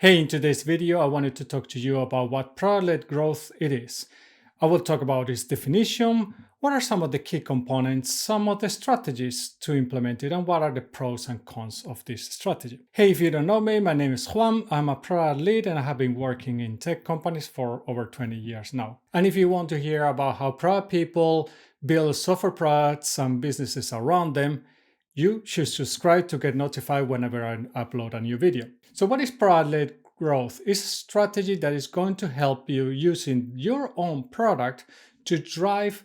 Hey, in today's video, I wanted to talk to you about what product-led growth it is. I will talk about its definition, what are some of the key components, some of the strategies to implement it, and what are the pros and cons of this strategy. Hey, if you don't know me, my name is Juan. I'm a product lead and I have been working in tech companies for over 20 years now. And if you want to hear about how product people build software products and businesses around them, you should subscribe to get notified whenever I upload a new video. So what is product-led growth? It's a strategy that is going to help you using your own product to drive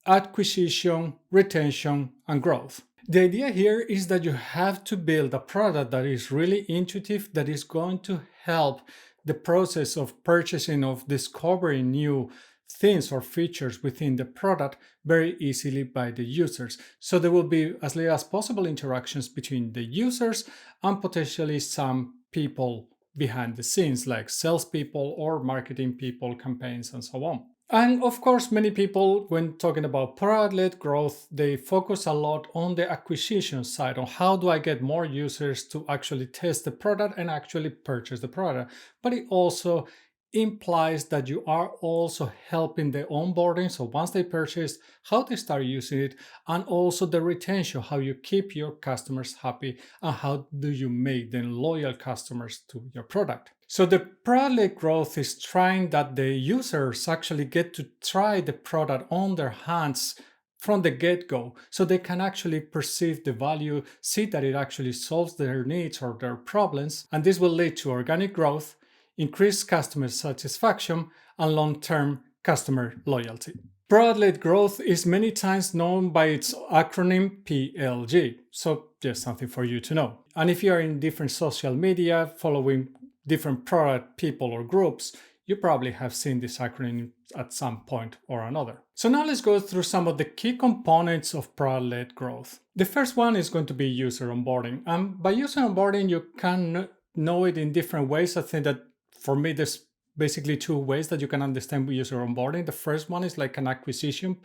acquisition, retention, and growth. The idea here is that you have to build a product that is really intuitive, that is going to help the process of purchasing, of discovering new things or features within the product very easily by the users. So there will be as little as possible interactions between the users and potentially some people behind the scenes like salespeople or marketing people, campaigns, and so on. And of course, many people, when talking about product-led growth, they focus a lot on the acquisition side, on how do I get more users to actually test the product and actually purchase the product. But it also implies that you are also helping the onboarding. So once they purchase, how they start using it, and also the retention, how you keep your customers happy, and how do you make them loyal customers to your product. So the product growth is trying that the users actually get to try the product on their hands from the get-go, so they can actually perceive the value, see that it actually solves their needs or their problems, and this will lead to organic growth, increased customer satisfaction, and long-term customer loyalty. Product-led growth is many times known by its acronym PLG, so just something for you to know. And if you are in different social media following different product people or groups, you probably have seen this acronym at some point or another. So now let's go through some of the key components of product-led growth. The first one is going to be user onboarding. And by user onboarding, you can know it in different ways. I think that for me, there's basically two ways that you can understand user onboarding. The first one is like an acquisition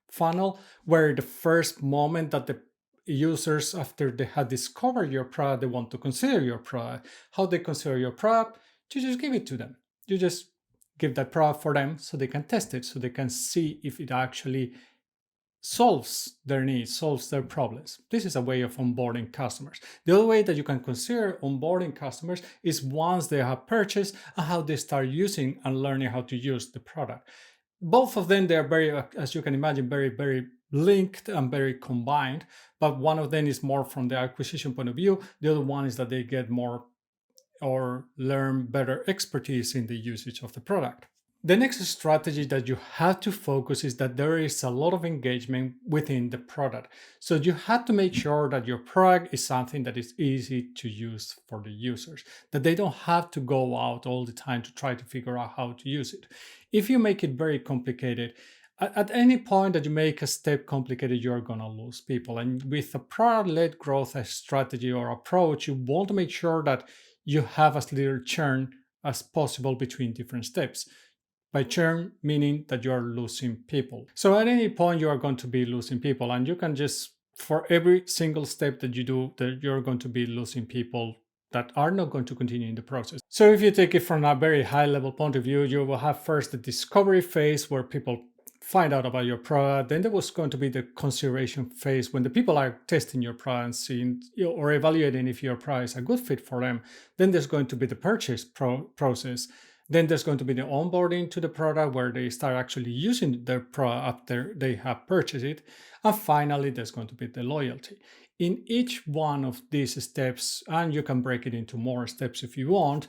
funnel, where the first moment that the users, after they have discovered your product, they want to consider your product. How they consider your product, you just give it to them. You just give that product for them so they can test it, so they can see if it actually solves their needs, solves their problems. This is a way of onboarding customers. The other way that you can consider onboarding customers is once they have purchased and how they start using and learning how to use the product. Both of them, they are very, as you can imagine, very linked and very combined, but one of them is more from the acquisition point of view. The other one is that they get more or learn better expertise in the usage of the product. The next strategy that you have to focus is that there is a lot of engagement within the product. So you have to make sure that your product is something that is easy to use for the users, that they don't have to go out all the time to try to figure out how to use it. If you make it very complicated, at any point that you make a step complicated, you're going to lose people. And with a product-led growth strategy or approach, you want to make sure that you have as little churn as possible between different steps. By churn, meaning that you are losing people. So at any point, you are going to be losing people, and you can just, for every single step that you do, that you're going to be losing people that are not going to continue in the process. So if you take it from a very high level point of view, you will have first the discovery phase where people find out about your product. Then there was going to be the consideration phase when the people are testing your product and seeing or evaluating if your product is a good fit for them. Then there's going to be the purchase process. Then there's going to be the onboarding to the product where they start actually using their product after they have purchased it. And finally, there's going to be the loyalty. In each one of these steps, and you can break it into more steps if you want,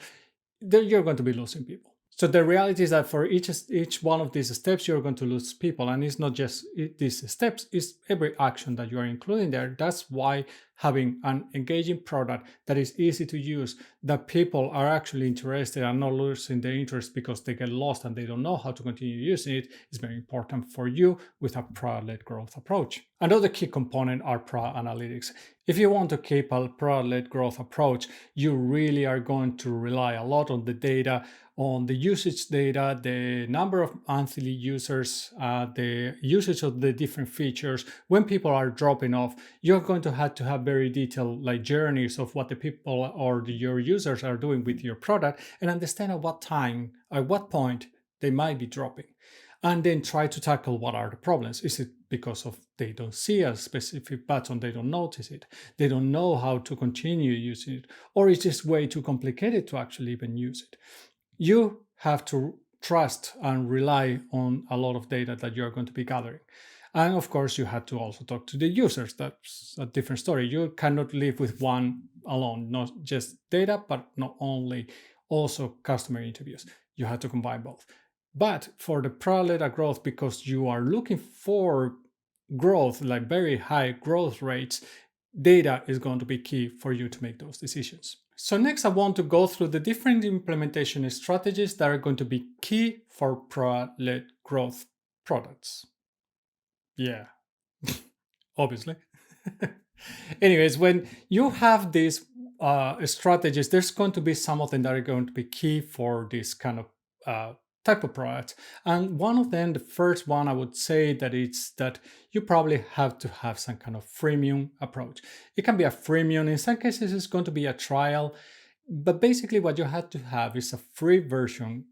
you're going to be losing people. So the reality is that for each one of these steps, you're going to lose people. And it's not just these steps, it's every action that you are including there. That's why having an engaging product that is easy to use, that people are actually interested and not losing their interest because they get lost and they don't know how to continue using it, is very important for you with a product-led growth approach. Another key component are product analytics. If you want to keep a product-led growth approach, you really are going to rely a lot on the data, on the usage data, the number of monthly users, the usage of the different features. When people are dropping off, you're going to have very detailed like journeys of what the people or your users are doing with your product, and understand at what time, at what point they might be dropping, and then try to tackle what are the problems. Is it because of they don't see a specific button, they don't notice it, they don't know how to continue using it, or it's just way too complicated to actually even use it? You have to trust and rely on a lot of data that you're going to be gathering. And of course, you have to also talk to the users. That's a different story. You cannot live with one alone, not just data, but not only also customer interviews. You have to combine both. But for the product growth, because you are looking for growth, like very high growth rates, data is going to be key for you to make those decisions. So next, I want to go through the different implementation strategies that are going to be key for product-led growth products. Yeah, obviously. Anyways, when you have these strategies, there's going to be some of them that are going to be key for this kind of type of product. And one of them, the first one, I would say that it's that you probably have to have some kind of freemium approach. It can be a freemium. In some cases, it's going to be a trial. But basically, what you have to have is a free version.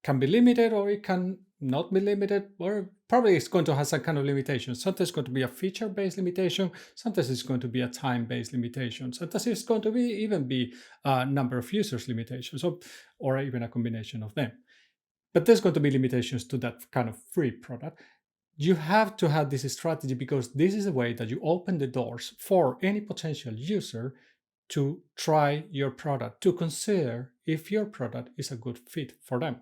Can be limited or it can not be limited, or probably it's going to have some kind of limitation. Sometimes it's going to be a feature-based limitation, sometimes it's going to be a time-based limitation, sometimes it's going to be even be a number of users limitation, or even a combination of them. But there's going to be limitations to that kind of free product. You have to have this strategy because this is a way that you open the doors for any potential user to try your product, to consider if your product is a good fit for them.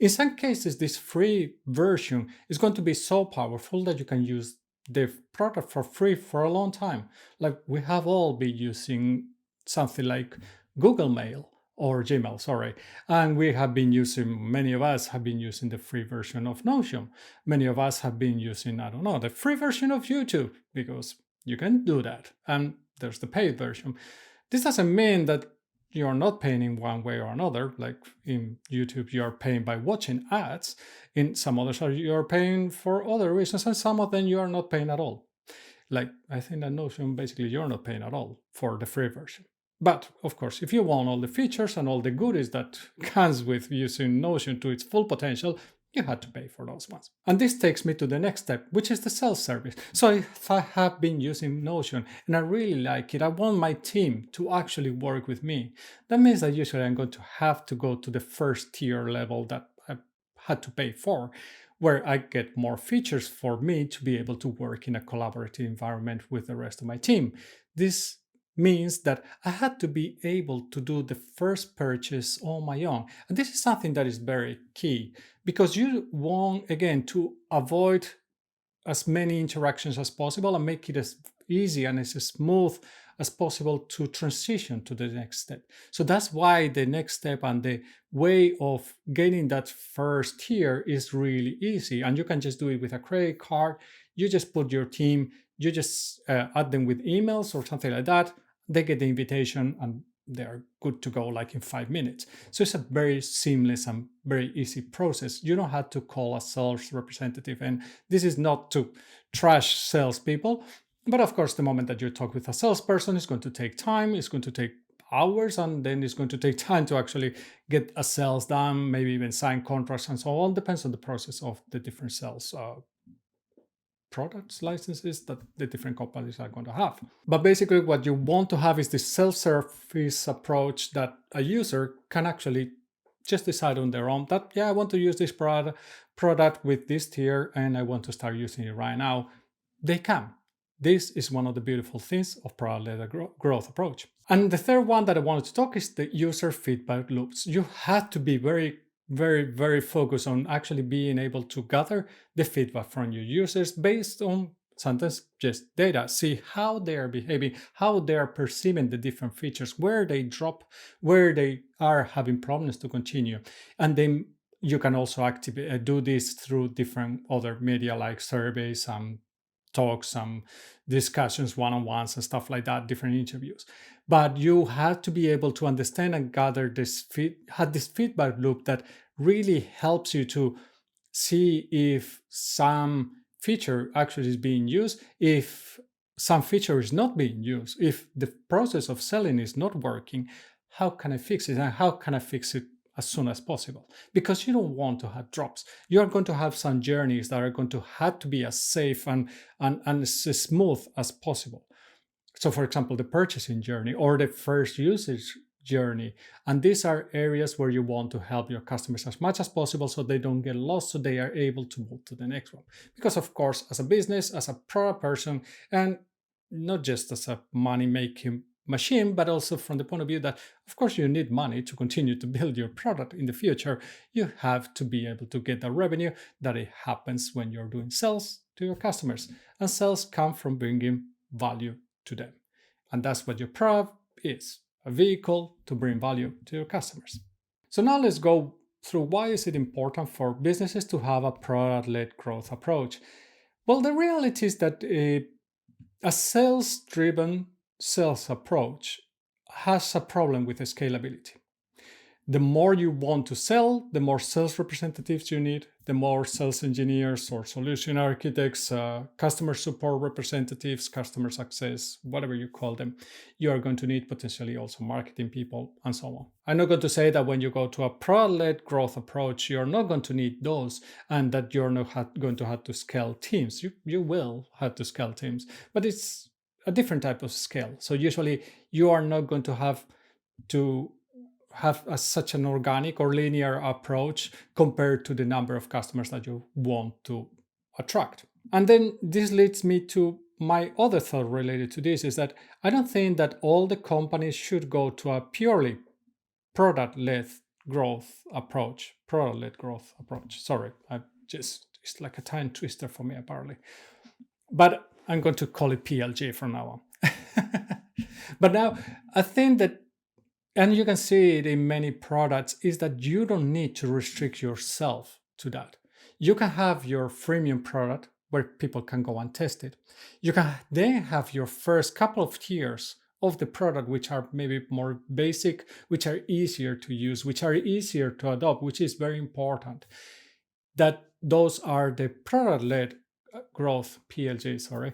In some cases, this free version is going to be so powerful that you can use the product for free for a long time. Like we have all been using something like Google Mail or Gmail, sorry. And we have been using, many of us have been using the free version of Notion. Many of us have been using, I don't know, the free version of YouTube because you can do that. And there's the paid version. This doesn't mean that you're not paying in one way or another. Like in YouTube, you're paying by watching ads. In some others, you're paying for other reasons, and some of them you are not paying at all. Like I think that Notion, basically, you're not paying at all for the free version. But of course, if you want all the features and all the goodies that comes with using Notion to its full potential, you had to pay for those ones. And this takes me to the next step, which is the self-service. So if I have been using Notion and I really like it, I want my team to actually work with me. That means that usually I'm going to have to go to the first tier level that I had to pay for, where I get more features for me to be able to work in a collaborative environment with the rest of my team. This means that I had to be able to do the first purchase on my own. And this is something that is very key because you want, again, to avoid as many interactions as possible and make it as easy and as smooth as possible to transition to the next step. So that's why the next step and the way of getting that first tier is really easy. And you can just do it with a credit card. You just put your team, you just add them with emails or something like that. They get the invitation and they're good to go like in 5 minutes. So it's a very seamless and very easy process. You don't have to call a sales representative. And this is not to trash salespeople. But of course, the moment that you talk with a salesperson, it's going to take time. It's going to take hours, and then it's going to take time to actually get a sales done, maybe even sign contracts and so on. Depends on the process of the different sales products, licenses that the different companies are going to have. But basically, what you want to have is this self-service approach that a user can actually just decide on their own that, yeah, I want to use this product with this tier and I want to start using it right now. They can. This is one of the beautiful things of product-led growth approach. And the third one that I wanted to talk is the user feedback loops. You have to be very focused on actually being able to gather the feedback from your users based on sometimes just data. See how they are behaving, how they are perceiving the different features, where they drop, where they are having problems to continue. And then you can also do this through different other media like surveys and talks, discussions, one-on-ones and stuff like that, different interviews. But you have to be able to understand and gather this feedback loop that really helps you to see if some feature actually is being used, if some feature is not being used, if the process of selling is not working, how can I fix it? And how can I fix it as soon as possible? Because you don't want to have drops. You are going to have some journeys that are going to have to be as safe and as smooth as possible. So, for example, the purchasing journey or the first usage journey. And these are areas where you want to help your customers as much as possible so they don't get lost, so they are able to move to the next one. Because, of course, as a business, as a product person, and not just as a money making machine, but also from the point of view that, of course, you need money to continue to build your product in the future. You have to be able to get the revenue that it happens when you're doing sales to your customers. And sales come from bringing value to them. And that's what your product is, a vehicle to bring value to your customers. So now let's go through why is it important for businesses to have a product-led growth approach. Well, the reality is that a sales-driven sales approach has a problem with scalability. The more you want to sell, the more sales representatives you need, the more sales engineers or solution architects, customer support representatives, customer success, whatever you call them, you are going to need potentially also marketing people and so on. I'm not going to say that when you go to a product-led growth approach, you're not going to need those and that you're not going to have to scale teams. You will have to scale teams, but it's a different type of scale. So usually you are not going to have to have such an organic or linear approach compared to the number of customers that you want to attract. And then this leads me to my other thought related to this is that I don't think that all the companies should go to a purely product-led growth approach. Product-led growth approach. Sorry, it's like a tongue twister for me apparently. But I'm going to call it PLG from now on. But now I think that, and you can see it in many products, is that you don't need to restrict yourself to that. You can have your freemium product where people can go and test it. You can then have your first couple of tiers of the product, which are maybe more basic, which are easier to use, which are easier to adopt, which is very important. That those are the product-led growth, PLG, sorry,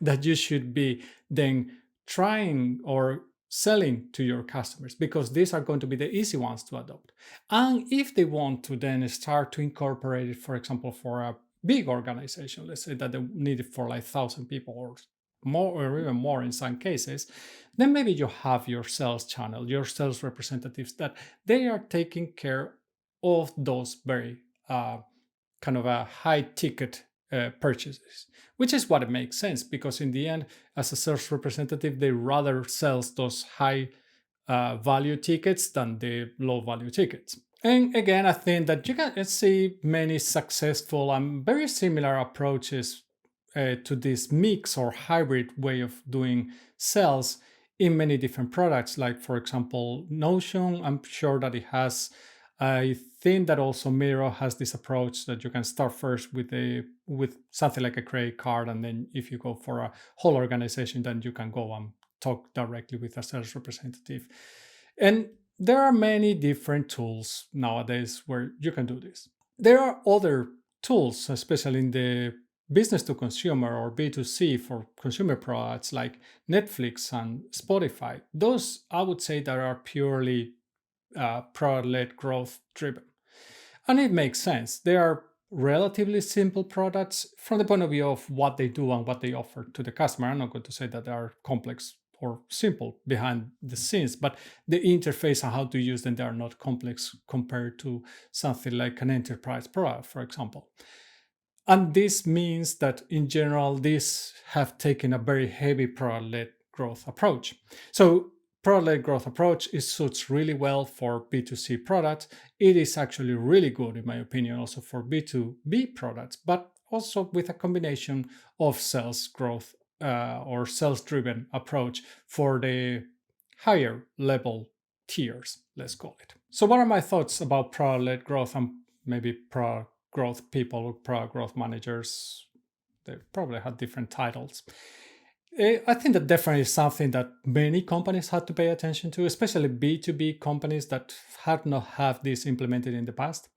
that you should be then trying or selling to your customers, because these are going to be the easy ones to adopt. And if they want to then start to incorporate it, for example, for a big organization, let's say that they need it for like 1,000 people or more, or even more in some cases, then maybe you have your sales channel, your sales representatives, that they are taking care of those very kind of a high ticket purchases, which is what it makes sense, because in the end, as a sales representative, they rather sells those high value tickets than the low value tickets. And again, I think that you can see many successful and very similar approaches to this mix or hybrid way of doing sales in many different products. Like, for example, Notion, I'm sure that it has. I think that also Miro has this approach that you can start first with something like a credit card, and then if you go for a whole organization, then you can go and talk directly with a sales representative. And there are many different tools nowadays where you can do this. There are other tools, especially in the business to consumer or B2C for consumer products like Netflix and Spotify. Those I would say that are purely product-led growth driven. And it makes sense. They are relatively simple products from the point of view of what they do and what they offer to the customer. I'm not going to say that they are complex or simple behind the scenes, but the interface and how to use them, they are not complex compared to something like an enterprise product, for example. And this means that in general, these have taken a very heavy product-led growth approach. So product-led growth approach suits really well for B2C products. It is actually really good, in my opinion, also for B2B products, but also with a combination of sales growth or sales-driven approach for the higher level tiers, let's call it. So what are my thoughts about product-led growth and maybe product growth people, product growth managers? They probably had different titles. I think that definitely is something that many companies had to pay attention to, especially B2B companies that had not have this implemented in the past.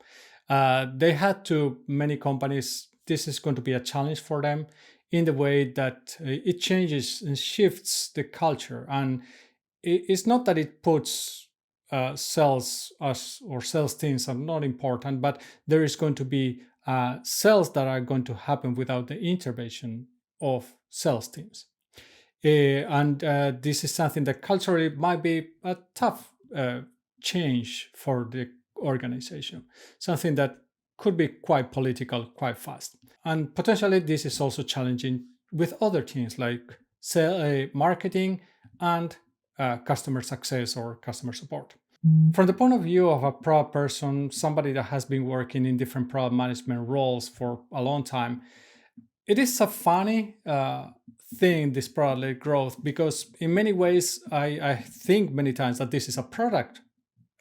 Many companies, this is going to be a challenge for them in the way that it changes and shifts the culture. And it's not that it puts sales us or sales teams are not important, but there is going to be sales that are going to happen without the intervention of sales teams. And this is something that culturally might be a tough change for the organization, something that could be quite political quite fast. And potentially, this is also challenging with other teams like marketing and customer success or customer support. From the point of view of a product person, somebody that has been working in different product management roles for a long time, it is a funny thing, this product led growth, because in many ways, I think many times that this is a product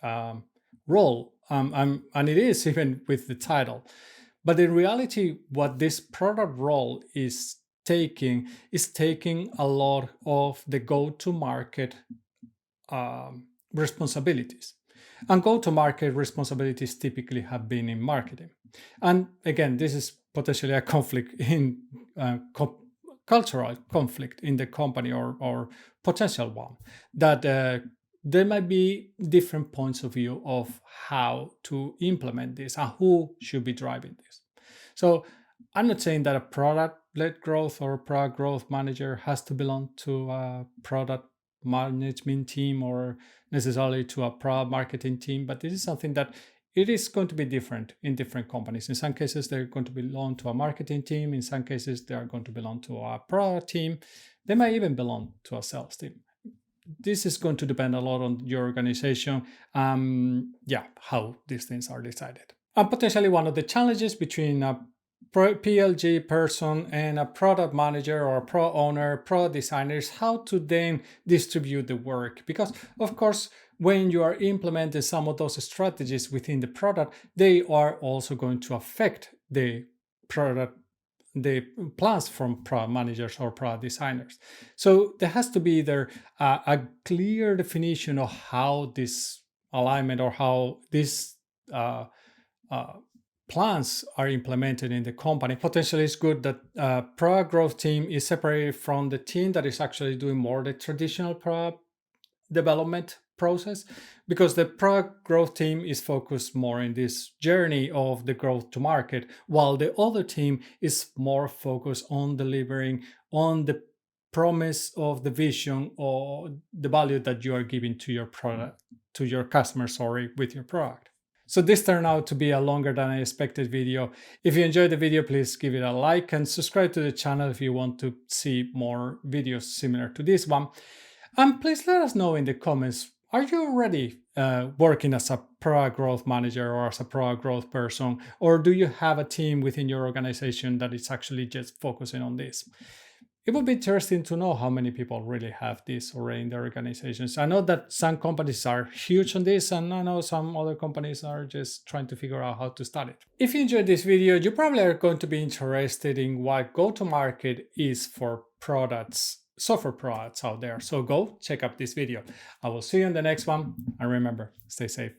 um, role, and it is even with the title. But in reality, what this product role is taking a lot of the go to market responsibilities. And go to market responsibilities typically have been in marketing. And again, this is potentially a conflict in cultural conflict in the company, or potential one, that there might be different points of view of how to implement this and who should be driving this. So I'm not saying that a product led growth or a product growth manager has to belong to a product management team or necessarily to a product marketing team, but this is something that it is going to be different in different companies. In some cases, they're going to belong to a marketing team. In some cases, they are going to belong to a product team. They might even belong to a sales team. This is going to depend a lot on your organization, how these things are decided. And potentially one of the challenges between a PLG person and a product manager or a pro owner, product designer is how to then distribute the work. Because, of course, when you are implementing some of those strategies within the product, they are also going to affect the product, the plans from product managers or product designers. So there has to be either a clear definition of how this alignment or how this uh, plans are implemented in the company. Potentially, it's good that product growth team is separated from the team that is actually doing more the traditional product development process, because the product growth team is focused more in this journey of the growth to market, while the other team is more focused on delivering on the promise of the vision or the value that you are giving to your product, to your customers, sorry, with your product. So this turned out to be a longer than I expected video. If you enjoyed the video, please give it a like and subscribe to the channel if you want to see more videos similar to this one. And please let us know in the comments, are you already working as a product growth manager or as a product growth person? Or do you have a team within your organization that is actually just focusing on this? It would be interesting to know how many people really have this already in their organizations. I know that some companies are huge on this, and I know some other companies are just trying to figure out how to start it. If you enjoyed this video, you probably are going to be interested in what go-to-market is for products, software products out there. So go check out this video. I will see you in the next one. And remember, stay safe.